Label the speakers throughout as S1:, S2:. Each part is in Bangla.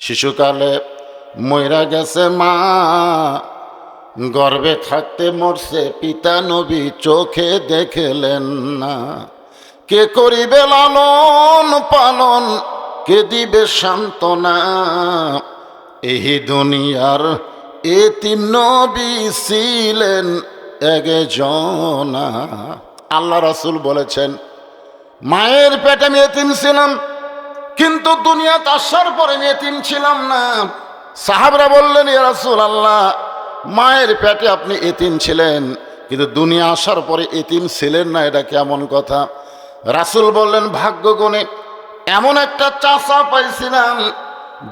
S1: শিশুকালে মইরা গেছে মা, গর্ভে থাকতে মরছে পিতা, নবী চোখে দেখলেন না। কে করিবে লালন পালন, কে দিবে সান্ত্বনা, এই দুনিয়ার এতিম নবী ছিলেন একজনা। আল্লাহ রাসূল বলেছেন, মায়ের পেটে আমি এতিম ছিলাম, কিন্তু দুনিয়াতে আসার পরে আমি এতিম ছিলাম না। সাহাবরা বললেন, ইয়া রাসূলুল্লাহ, মায়ের পেটে আপনি এতিম ছিলেন, কিন্তু দুনিয়া আসার পরে এতিম ছিলেন না, এটা কেমন কথা? রাসূল বললেন, ভাগ্য গুণে এমন একটা চাচা পাইছিলাম,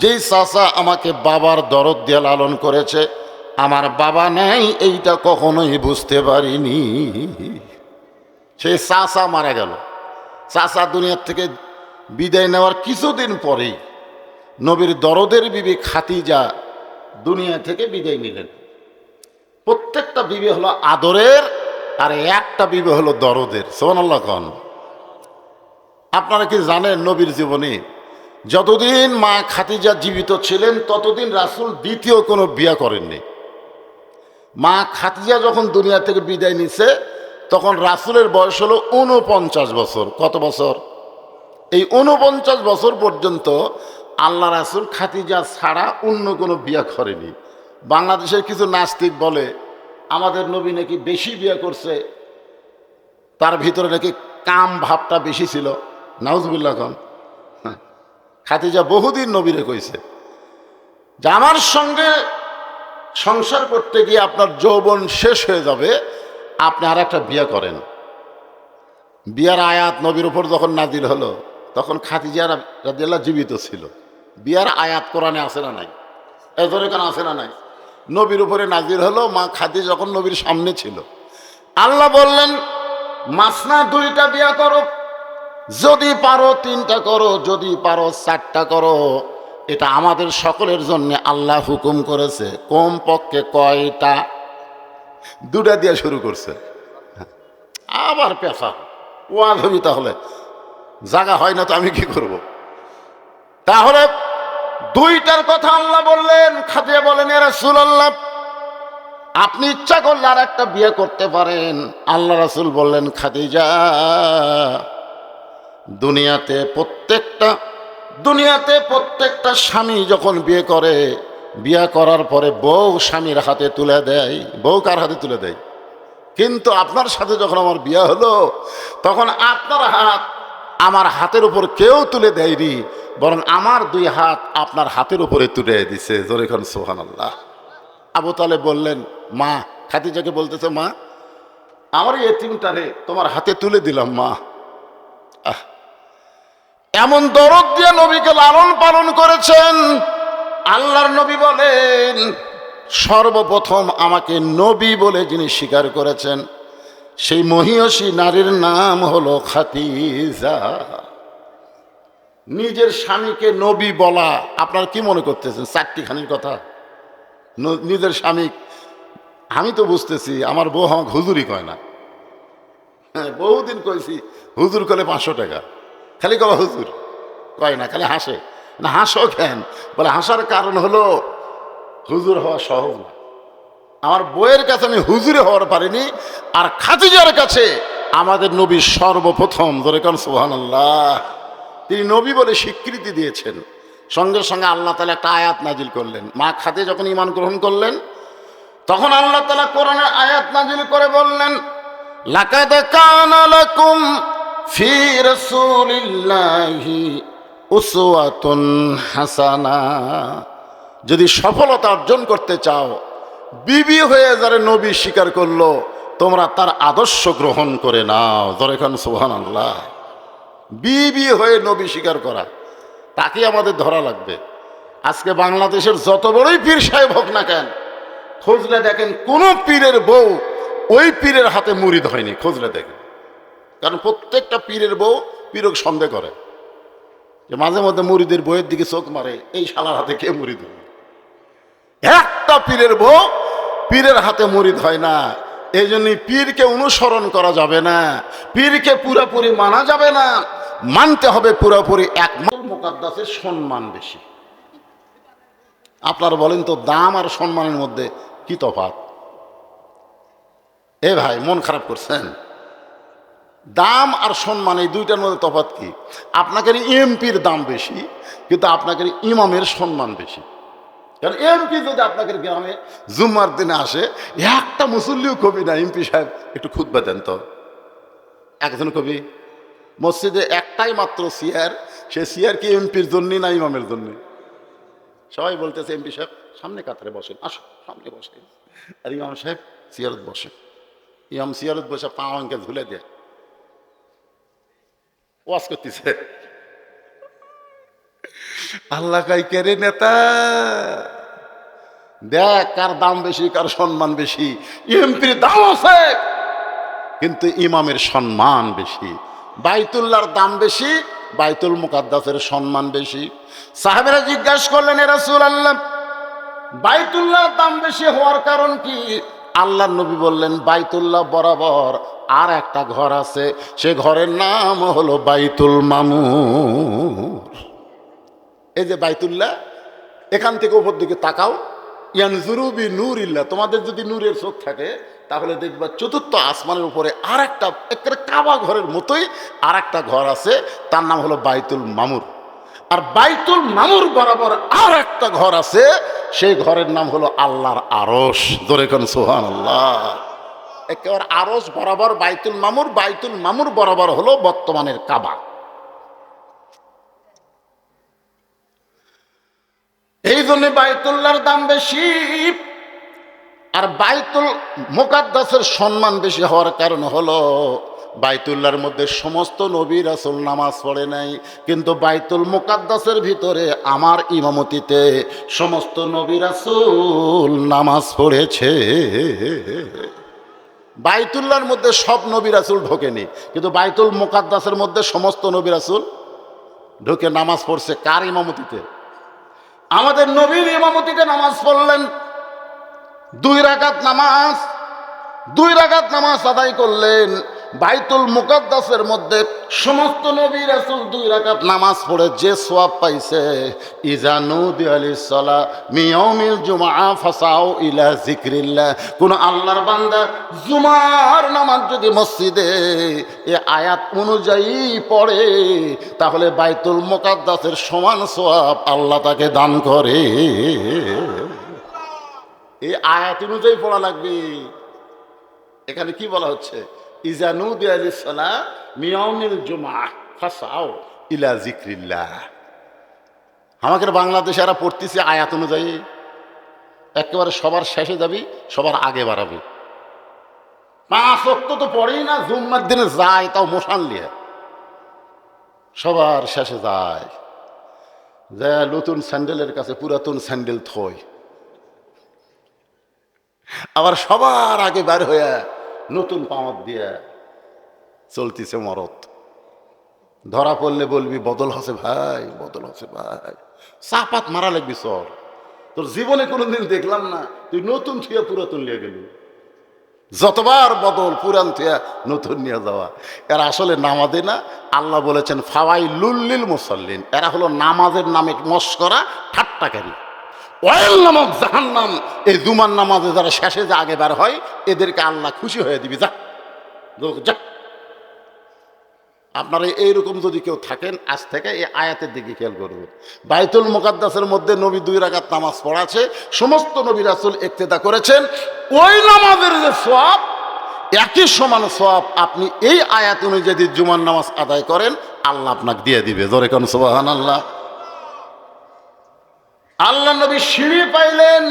S1: যেই চাচা আমাকে বাবার দরদ দিয়ে লালন করেছে। আমার বাবা নাই এইটা কখনোই বুঝতে পারিনি। সেই চাচা মারা গেল। চাচা দুনিয়ার থেকে বিদায় নেওয়ার কিছুদিন পরেই নবীর দরদের বিবি খাদিজা দুনিয়া থেকে বিদায় নিলেন। প্রত্যেকটা বিবি হলো আদরের, আর একটা বিবি হলো দরদের। সুবহানাল্লাহ খান। আপনারা কি জানেন, নবীর জীবনে যতদিন মা খাদিজা জীবিত ছিলেন ততদিন রাসূল দ্বিতীয় কোনো বিয়ে করেননি। মা খাদিজা যখন দুনিয়া থেকে বিদায় নিছে তখন রাসূলের বয়স হলো 49 বছর। কত বছর? এই 49 বছর পর্যন্ত আল্লাহ রাসূল খাদিজা ছাড়া অন্য কোনো বিয়ে করেনি। বাংলাদেশের কিছু নাস্তিক বলে আমাদের নবী নাকি বেশি বিয়ে করছে, তার ভিতরে নাকি কাম ভাবটা বেশি ছিল। নাউজুবিল্লাহ খান। খাদিজা বহুদিন নবীরে কইছে যে আমার সঙ্গে সংসার করতে গিয়ে আপনার যৌবন শেষ হয়ে যাবে, আপনি আর একটা বিয়ে করেন। বিয়ার আয়াত নবীর উপর যখন নাজিল হলো তখন খাদিজা রাদিয়াল্লাহু জীবিত ছিল। বিয়ার আয়াত কোরআনে আছে না নাই? এজরে কেন আছে না নাই? নবীর উপরে নাজিল হলো, মা খাদিজা যখন নবীর সামনে ছিল। আল্লাহ বললেন, মাসনা 2টা বিয়া করো, যদি পারো 3টা করো, যদি পারো 4টা করো। এটা আমাদের সকলের জন্য আল্লাহ হুকুম করেছে। কম পক্ষে কয়টা? 2টা দিয়ে শুরু করছে। আবার পেশা ওয়াজ হবি, তাহলে জায়গা হয় না তো আমি কি করব? তাহলে 2টার কথা আল্লাহ বললেন। খাদিজা বলেন, ইয়া রাসূলুল্লাহ, আপনি ইচ্ছা করলে আর একটা বিয়ে করতে পারেন। আল্লাহ রাসূল বললেন, খাদিজা, দুনিয়াতে প্রত্যেকটা স্বামী যখন বিয়ে করে, বিয়ে করার পরে বউ স্বামীর হাতে তুলে দেয়। বউ কার হাতে তুলে দেয়? কিন্তু আপনার সাথে যখন আমার বিয়ে হলো তখন আপনার হাত আমার হাতের উপর কেউ তুলে দেয়নি, বরং আমার 2 হাত আপনার হাতের উপরে তুলে দিছে। জোরে খান সুবহানাল্লাহ। আবু তালেব বললেন, মা খাদিজাকে বলতেছে, মা আমার এতিমটারে তোমার হাতে তুলে দিলাম মা। এমন দরদ দিয়ে নবীকে লালন পালন করেছেন। আল্লাহর নবী বলেন, সর্বপ্রথম আমাকে নবী বলে যিনি স্বীকার করেছেন সেই মহিয়সী নারীর নাম হলো খাদিজা। নিজের স্বামীকে নবী বলা, আপনারা কি মনে করতেছেন? 4টিখানির কথা। নিজের স্বামী, আমি তো বুঝতেছি আমার বউ আমাকে হুজুরই কয় না। হ্যাঁ, বহুদিন কইছি হুজুর করলে 500 টাকা, খালি কবা হুজুর কয় না, খালি হাসে। না হাসো কেন? বলে হাসার কারণ হলো হুজুর হওয়া সহজ না। আমার বইয়ের কাছে আমি হুজুরে হওয়ার পারিনি, আর খাদিজার কাছে আমাদের নবী সর্বপ্রথম, ধরে কারণ সুবহানাল্লাহ, তিনি নবী বলে স্বীকৃতি দিয়েছেন। সঙ্গে সঙ্গে আল্লাহ তাআলা একটা আয়াত নাজিল করলেন। মা খাদিজা যখন ঈমান গ্রহণ করলেন তখন আল্লাহ তাআলা কোরআনের আয়াত নাজিল করে বললেন, লাকাদ কানা লাকুম ফি রাসূলিল্লাহি উসওয়াতুন হাসানা। যদি সফলতা অর্জন করতে চাও, বিবি হয়ে যারা নবী স্বীকার করলো, তোমরা তার আদর্শ গ্রহণ করে নাও। জোরে খান সুবহানাল্লাহ। বিবি হয়ে নবী স্বীকার করা, তাকে আমাদের ধরা লাগবে। আজকে বাংলাদেশের যত বড়ই পীর সাহেব হোক না কেন, খুঁজলে দেখেন কোন পীরের বউ ওই পীরের হাতে মুরিদ হয়নি। খুঁজলে দেখেন, কারণ প্রত্যেকটা পীরের বউ পীরক সন্দেহ করে, যে মাঝে মধ্যে মুরিদের বইয়ের দিকে চোখ মারে, এই শালার হাতে কে মুরিদ হবে? একটা পীরের বউ পীরের হাতে মুরিদ হয় না। এই জন্যই পীরকে অনুসরণ করা যাবে না, পীরকে পুরোপুরি মানা যাবে না, মানতে হবে পুরোপুরি এক। মুকাদ্দাসের সম্মান বেশি। আপনারা বলেন তো দাম আর সম্মানের মধ্যে কি তফাৎ? এ ভাই মন খারাপ করছেন? দাম আর সম্মান এই দুইটার মধ্যে তফাৎ কি? আপনাকে এমপির দাম বেশি, কিন্তু আপনাকে ইমামের সম্মান বেশি। কারণ এমপি যদি আপনাকে গ্রামে জুম্মার দিনে আসে, একটা মুসল্লিও কবি না, এমপি সাহেব একটু খুতবা দেন তো, একজন কবি। মসজিদে একটাই মাত্র চেয়ার, সে চেয়ার কি এমপির জন্যই না ইমামের জন্য? সবাই বলতেছে এমপি সাহেব সামনে কাতারে বসেন, আসো সামনে বসেন, আর ইমাম সাহেব চেয়ারত বসে। ইমাম চেয়ারত বসে পা অঙ্কে ঝুলে দেয়, ওয়াজ করতেছে। আল্লাহ কাই কেরে নেতা, দেখ কার দাম বেশি, কার সম্মান বেশি। এমপির দাম আছে কিন্তু ইমামের সম্মান বেশি। বাইতুল্লাহর দাম বেশি, বাইতুল মুকাদ্দাসের সম্মান বেশি। সাহাবেরা জিজ্ঞাসা করলেন, এ রাসূলুল্লাহ, বাইতুল্লাহর দাম বেশি হওয়ার কারণ কি? আল্লাহর নবী বললেন, বাইতুল্লাহ বরাবর আর একটা ঘর আছে, সে ঘরের নাম হলো বাইতুল মামুর। এই যে বাইতুল্লাহ, এখান থেকে উপর দিকে তাকাও, ইয়ানজুরু বি নূরিল্লাহ, তোমাদের যদি নূরের চোখ থাকে তাহলে দেখবা চতুর্থ আসমানের উপরে আর একটা কাবা ঘরের মতোই আর একটা ঘর আছে, তার নাম হলো বাইতুল মামুর। আর বাইতুল মামুর বরাবর আর একটা ঘর আছে, সেই ঘরের নাম হলো আল্লাহর আরশ। জোরে কোন সুবহানাল্লাহ। একেবারে আরশ বরাবর বাইতুল মামুর, বাইতুল মামুর বরাবর হলো বর্তমানের কাবা। এই জন্য বাইতুল্লাহর দাম বেশি। আর বাইতুল মুকাদ্দাসের সম্মান বেশি হওয়ার কারণ হলো, বাইতুল্লাহর মধ্যে সমস্ত নবী রাসূল নামাজ পড়ে নাই, কিন্তু বাইতুল মুকাদ্দাসের ভিতরে আমার ইমামতিতে সমস্ত নবী রাসূল নামাজ পড়েছে। বাইতুল্লাহর মধ্যে সব নবী রাসূল ঢোকেনি, কিন্তু বাইতুল মুকাদ্দাসের মধ্যে সমস্ত নবী রাসূল ঢোকে, নামাজ পড়ছে। কার ইমামতিতে? আমাদের নবীর ইমামতিতে নামাজ পড়লেন। 2 রাকাত নামাজ, 2 রাকাত নামাজ আদায় করলেন। বাইতুল মুকাদ্দাসের মধ্যে সমস্ত নবী রাসূল 2 রাকাত নামাজ পড়ে যে সওয়াব পাইছে, ইজা নুদিয়া লিস-সালা মিন ইয়াউমিল জুমআ ফাসাউ ইলা যিকরিল্লাহ। কোন আল্লাহর বান্দা জুমার নামাজ যদি মসজিদে এই আয়াত অনুযায়ী পড়ে, তাহলে বাইতুল মুকাদ্দাসের সমান সওয়াব আল্লাহ তাকে দান করে। এই আয়াত অনুযায়ী পড়া লাগবে। এখানে কি বলা হচ্ছে? ইজা নুদিয়া লিস-সালা মিন ইয়াউমিল জুমআ ফাসাউ ইলা যিকরিল্লাহ। আমাদের বাংলাদেশে এরা পড়তেছে আয়াত অনুযায়ী, একেবারে সবার শেষে যাবি, সবার আগে বাড়াবি। 5 ওয়াক্ত তো পড়েই না, জুম্মার দিনে যায় তাও মশাল নিয়ে, সবার শেষে যায়, যে নতুন স্যান্ডেলের কাছে পুরাতন স্যান্ডেল থই, আবার সবার আগে বের হয়ে নতুন পামত দিয়ে চলতেছে মরদ। ধরা পড়লে বলবি বদল হচ্ছে ভাই, বদল হচ্ছে ভাই, চাপাত মারা লাগবি। চল, তোর জীবনে কোনোদিন দেখলাম না তুই নতুন থুয়া পুরাতন নিয়ে গেলি। যতবার বদল, পুরান থুয়া নতুন নিয়ে যাওয়া। এরা আসলে নামাজে না। আল্লাহ বলেছেন ফাওয়াইলুল লিল মুসাল্লিন, এরা হলো নামাজের নামে মস্করা, ঠাট্টাকারী। ওয়াইল নামক জাহান্নাম, এই জুমার নামাজে যারা শেষে যে আগে বের হয়, এদেরকে আল্লাহ খুশি হয়ে দিবি, যা যা। আপনারা এইরকম যদি কেউ থাকেন, আজ থেকে এই আয়াতের দিকে খেয়াল করবেন। বাইতুল মুকাদ্দাসের মধ্যে নবী 2 রাকাত নামাজ পড়াছে, সমস্ত নবী রাসূল ইক্তেদা করেছেন। ওই নামাজের যে সওয়াব, একই সমান সওয়াব আপনি এই আয়াত অনুযায়ী যদি জুমার নামাজ আদায় করেন, আল্লাহ আপনাকে দিয়ে দিবে। জোরে কোন সুবহানাল্লাহ। আল্লাহ নবী সিঁড়ি পাইলেন,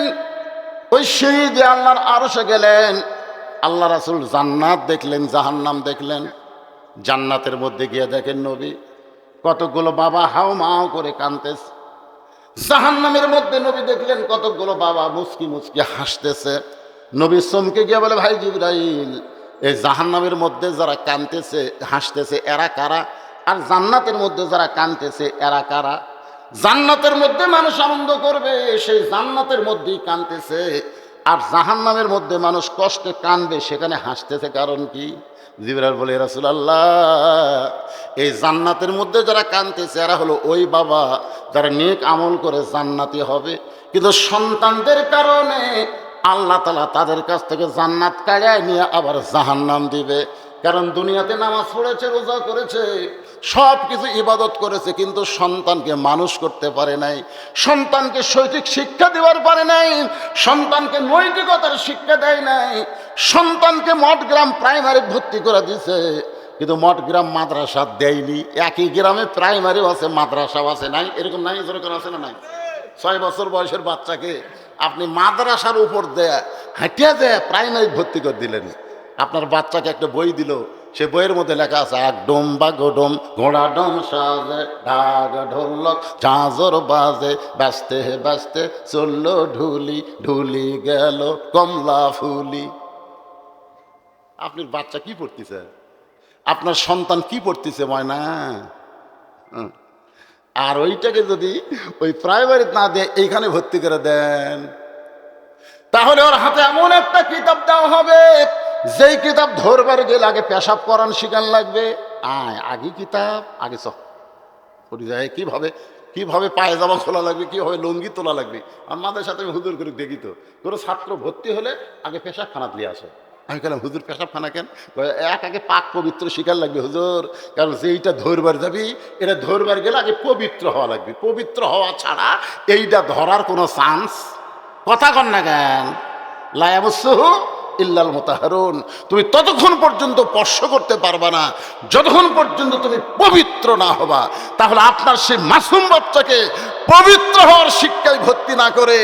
S1: ওই সিঁড়ি দিয়ে আল্লাহর আরশে গেলেন। আল্লাহ রাসূল জান্নাত দেখলেন, জাহান্নাম দেখলেন। জান্নাতের মধ্যে গিয়ে দেখেন নবী কতগুলো বাবা হাও মাও করে কাঁদতেছে। জাহান্নামের মধ্যে নবী দেখলেন কতগুলো বাবা মুচকি মুচকি হাসতেছে। নবী চমকে গিয়ে বলে, ভাই জিবরাইল, এই জাহান্নামের মধ্যে যারা কাঁদতেছে হাসতেছে এরা কারা? আর জান্নাতের মধ্যে যারা কাঁদতেছে এরা কারা? জান্নাতের মধ্যে মানুষ আনন্দ করবে, সেই জান্নাতের মধ্যেই কাঁদতেছে। আর জাহান্নামের মধ্যে মানুষ কষ্টে কাঁদবে, সেখানে হাসতেছে কারণ কি? জিবরাইল বলে, রাসূলুল্লাহ, এই জান্নাতের মধ্যে যারা কাঁদতেছে এরা হলো ওই বাবা যারা নেক আমল করে জান্নাতি হবে, কিন্তু সন্তানদের কারণে আল্লাহ তাআলা তাদের কাছ থেকে জান্নাত কাড়ায় নিয়ে আবার জাহান্নাম দিবে। কারণ দুনিয়াতে নামাজ পড়েছে, রোজা করেছে, সব কিছু ইবাদত করেছে, কিন্তু সন্তানকে মানুষ করতে পারে নাই, সন্তানকে সঠিক শিক্ষা দেওয়ার পারে নাই, সন্তানকে নৈতিকতার শিক্ষা দেয় নাই, সন্তানকে মঠগ্রাম প্রাইমারি ভর্তি করে দিছে, কিন্তু মঠগ্রাম মাদ্রাসা দেয়নি। একই গ্রামে প্রাইমারিও আছে, মাদ্রাসাও আছে, নাই? এরকম নাই? যেরকম আছে না নাই? 6 বছর বয়সের বাচ্চাকে আপনি মাদ্রাসার উপর দেয়া হাঁটিয়া দেয়া প্রাইমারি ভর্তি করে দিলেন। আপনার বাচ্চাকে একটা বই দিল, সে বইয়ের মধ্যে লেখা আছে এক ডোম বা গোডম ঘোড়া ডোম সাজে ঢাক ঢোলক ঝাঁঝর বাজে ব্যস্তে ব্যস্তে চললো ঢুলি ঢুলি গেল কমলা ফুলি। আপনার বাচ্চা কি পড়তেছে? আপনার সন্তান কি পড়তেছে? ময়না। আর ওইটাকে যদি ওই প্রাইমারি না দিয়ে এইখানে ভর্তি করে দেন, তাহলে ওর হাতে এমন একটা কিতাব দেওয়া হবে, যেই কিতাব ধরবার গেলে আগে পেশাব করান শিখান লাগবে। আগে কিতাব আগে যায় কিভাবে কিভাবে পায়জামা খোলা লাগবে, কিভাবে লুঙ্গি তোলা লাগবে। আমাদের সাথে আমি হুজুর করে দেখি তো, কোনো ছাত্র ভর্তি হলে আগে পেশাব খানাত নিয়ে আসে। আমি বললাম, হুজুর পেশাব খানা কেন? আগে পাক পবিত্র শিকার লাগবে হুজুর, কারণ যেইটা ধরবার যাবি এটা ধরবার গেলে আগে পবিত্র হওয়া লাগবে, পবিত্র হওয়া ছাড়া এইটা ধরার কোনো চান্স। কথা কন না কেন? লা ইয়ামাসসুহু ইল্লাল মুতাহহারুন। তুমি ততক্ষণ পর্যন্ত স্পর্শ করতে পারবা না যতক্ষণ পর্যন্ত তুমি পবিত্র না হবা। তাহলে আপনার সেই মাসুম বাচ্চাকে পবিত্র হওয়ার শিক্ষায় ভর্তি না করে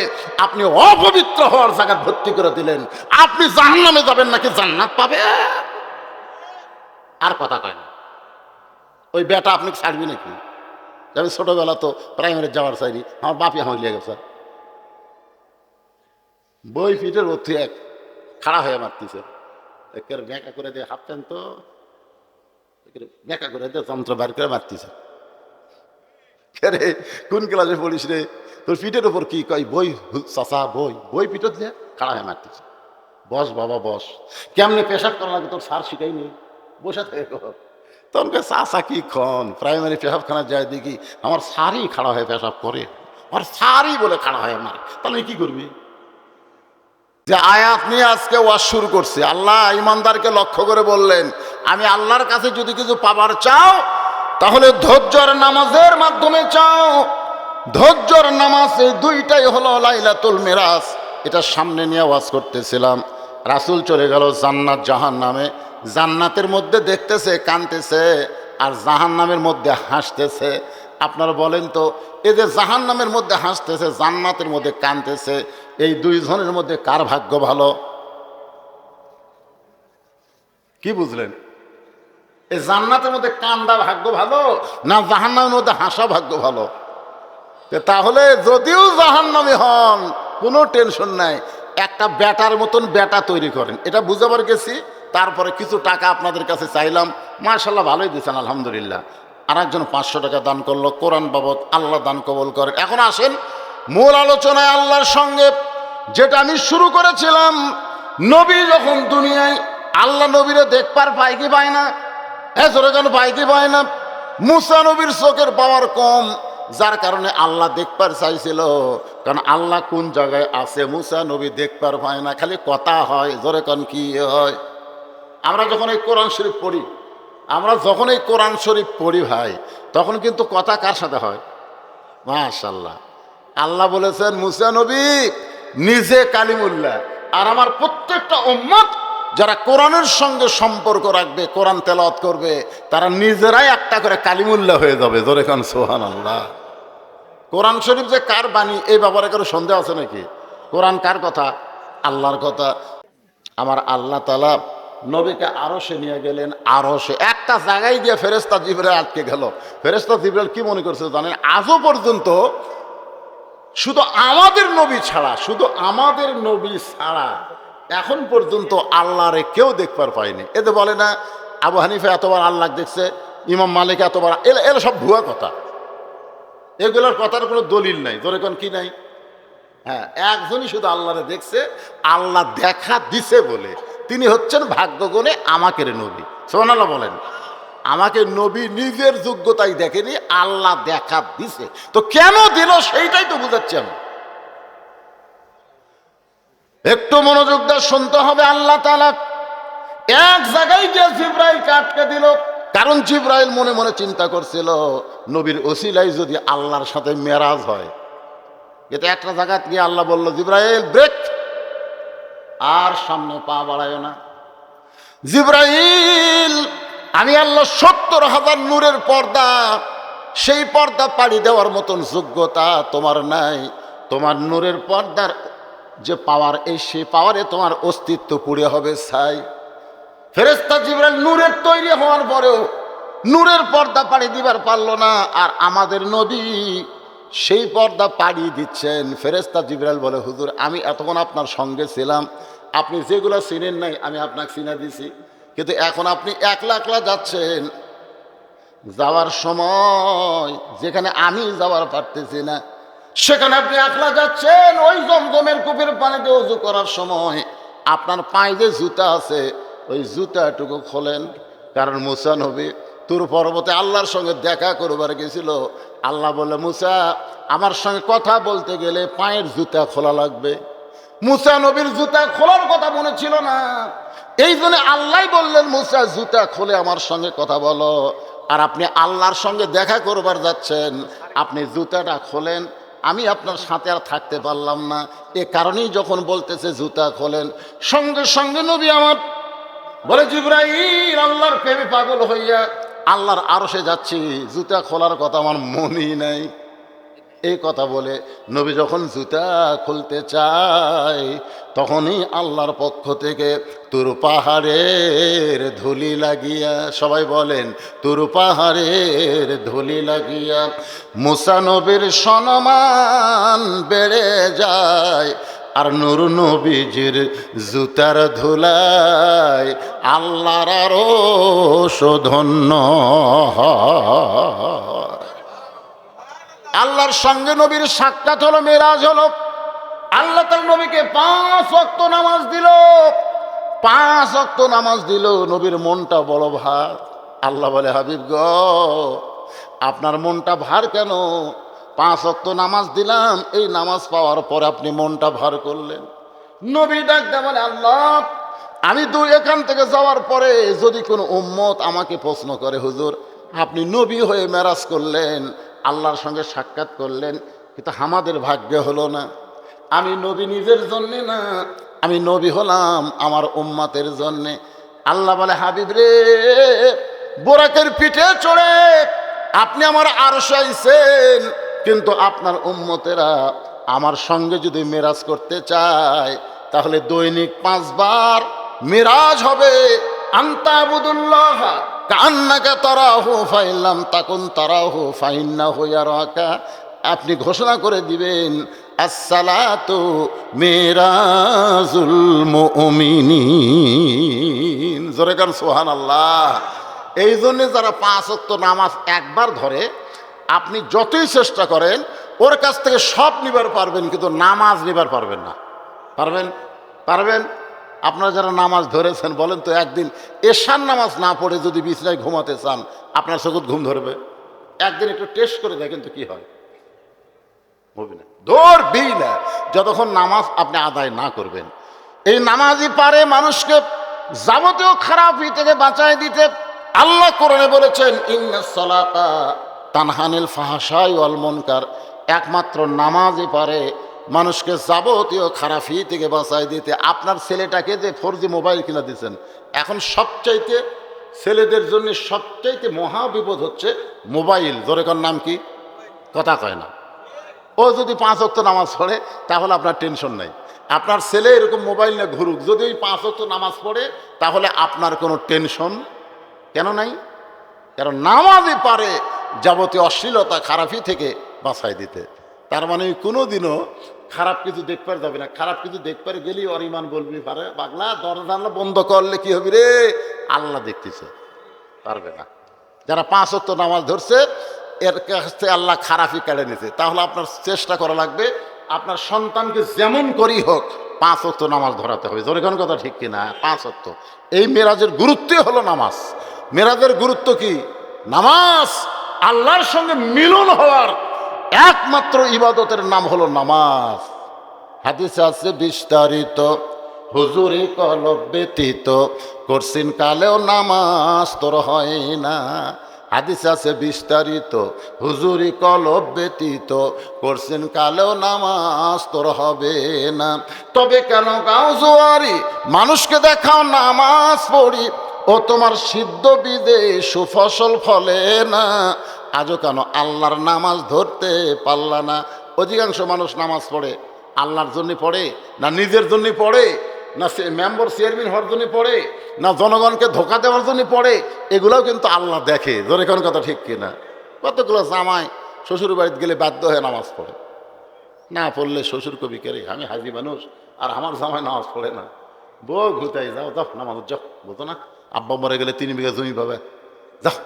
S1: আপনি অপবিত্র হওয়ার জায়গায় ভর্তি করে দিলেন। আপনি জাহান্নামে যাবেন নাকি জান্নাত পাবে? আর কথা কয় না। ওই বেটা আপনি ছাড়বি নাকি? আমি ছোটবেলা তো প্রাইমারি যাওয়ার চাইনি, আমার বাপি আমার লিয়ে গেছে, বই পিঠের অর্থে এক খাড়া হয়ে মারতেছে, একের ব্যাঁকা করে দিয়ে হাফ প্যান্ট তো ব্যাঁকা করে দিয়ে যন্ত্র বার করে মারতেছে। রে কোন ক্লাসে পড়িস রে? তোর পিঠের ওপর কি কয়? বই চাষা বই বই পিঠত দিয়ে খাড়া হয়ে মারতেছে। বস বাবা বস, কেমনে পেশাব করা লাগে তোর স্যার শিখাইনি, বসে থাকে। তখন চাষা কি খন প্রাইমারি পেশাবখানা যায় দেখি আমার স্যারই খাড়া হয়ে পেশাব করে, আর স্যারই বলে খাড়া হয়ে মারে। তাহলে কি করবি? যে আয়াত নিয়ে আজকে ওয়াজ শুরু করছে, আল্লাহ ইমানদারকে লক্ষ্য করে বললেন, আমি আল্লাহর কাছে যদি কিছু পাবার চাও তাহলে ধৈর্যর নামাজের মাধ্যমে চাও। ধৈর্যর নামাজ এই দুইটাই হলো লাইলাতুল মিরাজ। এটা সামনে নিয়ে ওয়াজ করতেছিলাম, রাসূল চলে গেল জান্নাত জাহান্নামে। জান্নাতের মধ্যে দেখতেছে কাঁদতেছে, আর জাহান্নামের মধ্যে হাসতেছে। আপনারা বলেন তো, এই যে জাহান্নামের মধ্যে হাসতেছে, জান্নাতের মধ্যে কাঁদতেছে, এই দুইজনের মধ্যে কার ভাগ্য ভালো? কি বুঝলেন? এই জান্নাতের মধ্যে কান্দা ভাগ্য ভালো না জাহান্নামের মধ্যে হাসা ভাগ্য ভালো? তাহলে যদিও জাহান্নামী হন কোনো টেনশন নাই, একটা ব্যাটার মতন ব্যাটা তৈরি করেন, এটা বুঝাবার গেছি। তারপরে কিছু টাকা আপনাদের কাছে চাইলাম, মাশাআল্লাহ ভালোই দিয়েছেন আলহামদুলিল্লাহ। আর একজন 500 টাকা দান করলো কোরআন বাবদ, আল্লাহ দান কবুল করেন। এখন আসেন মূল আলোচনায় আল্লাহর সঙ্গে, যেটা আমি শুরু করেছিলাম। নবী যখন দুনিয়ায়, আল্লাহ নবীরে দেখবার পায় কি পায় না? হ্যাঁ জোরে কেন পায় কি পায় না? মুসা নবীর চোখের পাওয়ার কম, যার কারণে আল্লাহ দেখবার চাইছিল। কারণ আল্লাহ কোন জায়গায় আছে মুসা নবী দেখবার পায় না, খালি কথা হয়। জোরে কান কি হয়? আমরা যখন এই কোরআন শরীফ পড়ি, ভাই, তখন কিন্তু কথা কার সাথে হয়? মাশাআল্লাহ, আল্লাহ বলেছেন মুসা নবী নিজে কালিমুল্লাহ, আর আমার প্রত্যেকটা উম্মত যারা কোরআনের সঙ্গে সম্পর্ক রাখবে, কোরআন তেলাওয়াত করবে, তারা নিজেরাই একটা করে কালিমুল্লাহ হয়ে যাবে। জোরে কান সুবহানাল্লাহ। কোরআন শরীফ যে কার বাণী এই ব্যাপারে কারো সন্দেহ আছে নাকি? কোরআন কার কথা? আল্লাহর কথা। আমার আল্লাহ তাআলা নবীকে আরশে নিয়ে গেলেন। আরশে একটা জায়গায় গিয়ে ফেরেশতা জিবরাইল আটকে গেল। ফেরেশতা জিবরাইল কি মনে করছে জানেন? আজও পর্যন্ত শুধু আমাদের নবী ছাড়া এখন পর্যন্ত আল্লাহরে কেউ দেখবার পায়নি। এতে বলে না আবু হানিফা এতবার আল্লাহ দেখছে, ইমাম মালিক এতবার, এরা সব ভুয়া কথা। এগুলোর কথার কোনো দলিল নাই। ধরে কোন কি নাই? হ্যাঁ, একজনই শুধু আল্লাহরে দেখছে, আল্লাহ দেখা দিছে বলে। তিনি হচ্ছেন ভাগ্যগুণে আমাকে নবী। সুবহানাল্লাহ বলেন। আমাকে নবী নিজের যোগ্যতাই দেখেনি, আল্লাহ দেখা দিছে। তো কেন দিল সেইটাই তো বুঝাচ্ছি আমি। একটু মনোযোগ দিয়ে শুনতে হবে। আল্লাহ তাআলা এক জায়গায় যে জিবরাইলকে আটকে দিল, কারণ জিবরাইল মনে মনে চিন্তা করছিল নবীর ওসিলায় যদি আল্লাহর সাথে মেরাজ হয়। এটা একটা জায়গায় গিয়ে আল্লাহ বলল, জিবরাইল ব্রেক, আর সামনে পা বাড়ায় না। জিবরাইল, আমি আল্লাহ ৭০,০০০ নূরের পর্দা, সেই পর্দা পাড়ি দেওয়ার মতন যোগ্যতা তোমার নাই। তোমার নূরের পর্দার যে পাওয়ার, এই সেই পাওয়ারে তোমার অস্তিত্ব পুড়ে হবে ছাই। ফেরেশতা জিবরাইল নূরের তৈরি হওয়ার পরেও নূরের পর্দা পাড়ি দিবার পারল না, আর আমাদের নবী সেই পর্দা পাড়ি দিচ্ছেন। ফেরেশতা জিবরাইল বলে, হুজুর আমি এতক্ষণ আপনার সঙ্গে ছিলাম, আপনি যেগুলো চিনেন নাই আমি আপনাকে চিনে দিছি, কিন্তু এখন আপনি একলা একলা যাচ্ছেন, যাওয়ার সময় যেখানে আমি যাওয়ার পারতেছি না সেখানে আপনি একলা যাচ্ছেন। ওই জমজমের কূপের পানিতে ওযু করার সময় আপনার পায়ে যে জুতা আছে ওই জুতাটুকু খোলেন, কারণ মুসা নবী তুর পর্বতে আল্লাহর সঙ্গে দেখা করবার গেছিল। আল্লাহ বলে, মুসা আমার সঙ্গে কথা বলতে গেলে পায়ের জুতা খোলা লাগবে। মুসা নবীর জুতা খোলার কথা মনে ছিল না, এই জন্য আল্লাহ বললেন, মুসা জুতা খুলে আমার সঙ্গে কথা বলো। আর আপনি আল্লাহর সঙ্গে দেখা করবার যাচ্ছেন, আপনি জুতাটা খোলেন। আমি আপনার সাথে আর থাকতে পারলাম না, এ কারণেই যখন বলতেছে জুতা খোলেন, সঙ্গে সঙ্গে নবী আমার বলে, জিবরাইল আল্লাহর প্রেমে পাগল হইয়া আল্লাহর আরশে যাচ্ছি, জুতা খোলার কথা আমার মনেই নাই। এই কথা বলে নবী যখন জুতা খুলতে চায়, তখনই আল্লাহর পক্ষ থেকে তুর পাহাড়ের ধুলি লাগিয়া, সবাই বলেন, তুর পাহাড়ের ধুলি লাগিয়া মুসা নবীর সম্মান বেড়ে যায়। আর নূর নবীজির জুতার ধুলায় আল্লাহর আরশ ধন্য হয়। আল্লাহর সঙ্গে নবীর সাক্ষাৎ হলো, মেরাজ হলো। আল্লাহ তার নবীকে 5 ওয়াক্ত নামাজ দিল, 5 ওয়াক্ত নামাজ দিল। নবীর মনটা বড় ভার। আল্লাহ বলে, হাবিব গো আপনার মনটা ভার কেন? 5 ওয়াক্ত নামাজ দিলাম, এই নামাজ পাওয়ার পর আপনি মনটা ভার করলেন। নবী ডাকতে বলে, আল্লাহ আমি এখান থেকে যাওয়ার পরে যদি কোনো উম্মত আমাকে প্রশ্ন করে, হুজুর আপনি নবী হয়ে মেরাজ করলেন, আল্লাহর সঙ্গে সাক্ষাৎ করলেন, কিন্তু আমাদের ভাগ্যে হলো না। আমি নবী নিজের জন্যে না, আমি নবী হলাম আমার উম্মতের জন্যে। আল্লাহ বলে, হাবিব রে, বোরাকের পিঠে চড়ে আপনি আমার আরশে আইছেন, কিন্তু আপনার উম্মতেরা আমার সঙ্গে যদি মেরাজ করতে চায় তাহলে দৈনিক 5 বার মেরাজ হবে। আনতাবুদুল্লাহ কান্নাকা তারাহু ফাইল্লাম তাকুন তারাহু ফাইন্নাহু ইয়ারাকা। আপনি ঘোষণা করে দিবেন, আসসালাতু মিরাজুল মুমিনিন। জোরে গান সুবহানাল্লাহ। এই জন্যে যারা 5 ওয়াক্ত নামাজ একবার ধরে, আপনি যতই চেষ্টা করেন ওর কাছ থেকে সব নিবার পারবেন, কিন্তু নামাজ নিবার পারবেন না। পারবেন? পারবেন? আপনারা যারা নামাজ ধরেছেন বলেন তো, একদিন এশার নামাজ না পড়ে যদি বিছানায় ঘুমাতে চান, আপনার চোখে ঘুম ধরবে? একদিন একটু টেস্ট করে দেখেন তো কি হয়। হবে না, ধরবেই না যতক্ষণ নামাজ আপনি আদায় না করবেন। এই নামাজই পারে মানুষকে যাবতীয় খারাপি থেকে বাঁচায় দিতে। আল্লাহ কোরআনে বলেছেন, ইন্নাস সালাতা তানহানিল ফাহশাই ওয়াল মুনকার। একমাত্র নামাজই পারে মানুষকে যাবতীয় খারাপি থেকে বাঁচায় দিতে। আপনার ছেলেটাকে যে 4G মোবাইল কিনে দিচ্ছেন, এখন সবচাইতে ছেলেদের জন্য সবচাইতে মহা বিপদ হচ্ছে মোবাইল। জোরেকার নাম কি? কথা কয় না। ও যদি 5 ওয়াক্ত নামাজ পড়ে তাহলে আপনার টেনশন নাই। আপনার ছেলে এরকম মোবাইল নিয়ে ঘুরুক, যদি ওই 5 ওয়াক্ত নামাজ পড়ে তাহলে আপনার কোনো টেনশন কেন নাই? কারণ নামাজই পারে যাবতীয় অশ্লীলতা খারাপি থেকে বাঁচাই দিতে। তার মানে কোনো দিনও খারাপ কিছু দেখতে যাবে না। খারাপ কিছু দেখতে গেলেই ওর ইমান বলবি পারে, পাগলা দরজা বন্ধ করলে কি হবে রে, আল্লাহ দেখতেছে, পারবে না। যারা 5 ওয়াক্ত নামাজ ধরছে এর কাছে আল্লাহ খারাপই কেড়ে নিছে। তাহলে আপনার চেষ্টা করা লাগবে, আপনার সন্তানকে যেমন করি হোক 5 ওয়াক্ত নামাজ ধরাতে হবে। জোরে কোন কথা ঠিক কিনা? 5 ওয়াক্ত। এই মেরাজের গুরুত্বই হলো নামাজ। মেরাজের গুরুত্ব কি? নামাজ। আল্লাহর সঙ্গে মিলন হওয়ার একমাত্র ইবাদতের নাম হলো নামাজ। হাদিসে আছে বিস্তারিত, হুজুরি কলব ব্যতীত করছিন কালেও নামাজ তোর হয় না। হাদিস আছে বিস্তারিত, হুজুরি কলব ব্যতীত করছেন কালেও নামাজ তোর হবে না। তবে কেন গাও জোয়ারি, মানুষকে দেখাও নামাজ পড়ি, ও তোমার সিদ্ধ বিদে সুফসল ফলে না। আজও কেন আল্লাহর নামাজ ধরতে পারলা না? অধিকাংশ মানুষ নামাজ পড়ে আল্লাহর জন্য পড়ে, না নিজের জন্য পড়ে, না মেম্বার চেয়ারম্যান হওয়ার জন্য পড়ে, না জনগণকে ধোকা দেওয়ার জন্য পড়ে। এগুলোও কিন্তু আল্লাহ দেখে। ধরে কোন কথা ঠিক কিনা? কতগুলো জামাই শ্বশুর বাড়িতে গেলে বাধ্য হয়ে নামাজ পড়ে, না পড়লে শ্বশুর কবি কেরে আমি হাজি মানুষ আর আমার জামাই নামাজ পড়ে না। বউ ঘুতাই যাও, যাও নামাজ যাও, বুঝো না আব্বা মরে গেলে 3 বিঘা জমি পাবে, যাও।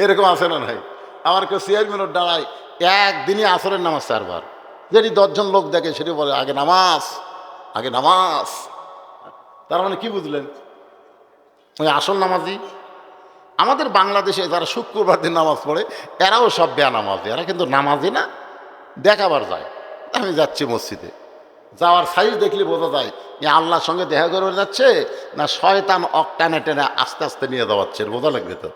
S1: এরকম আছে না নাই? আমার কেউ চেয়ারম্যানের দাঁড়ায় একদিনই আসরের নামাজ 4 বার, যেটি 10 জন লোক দেখে সেটি বলে আগে নামাজ, আগে নামাজ। তার মানে কি বুঝলেন? ওই আসল নামাজি। আমাদের বাংলাদেশে যারা শুক্রবার দিন নামাজ পড়ে এরাও সব বেনামাজি, এরা কিন্তু নামাজি না, দেখাবার যায়। আমি যাচ্ছি মসজিদে, যাওয়ার সাইজ দেখলে বোঝা যায় যে আল্লাহর সঙ্গে দেখা করে যাচ্ছে না শয়তান অকটানে টেনে আস্তে আস্তে নিয়ে যাওয়াচ্ছে, বোঝা লাগবে তো।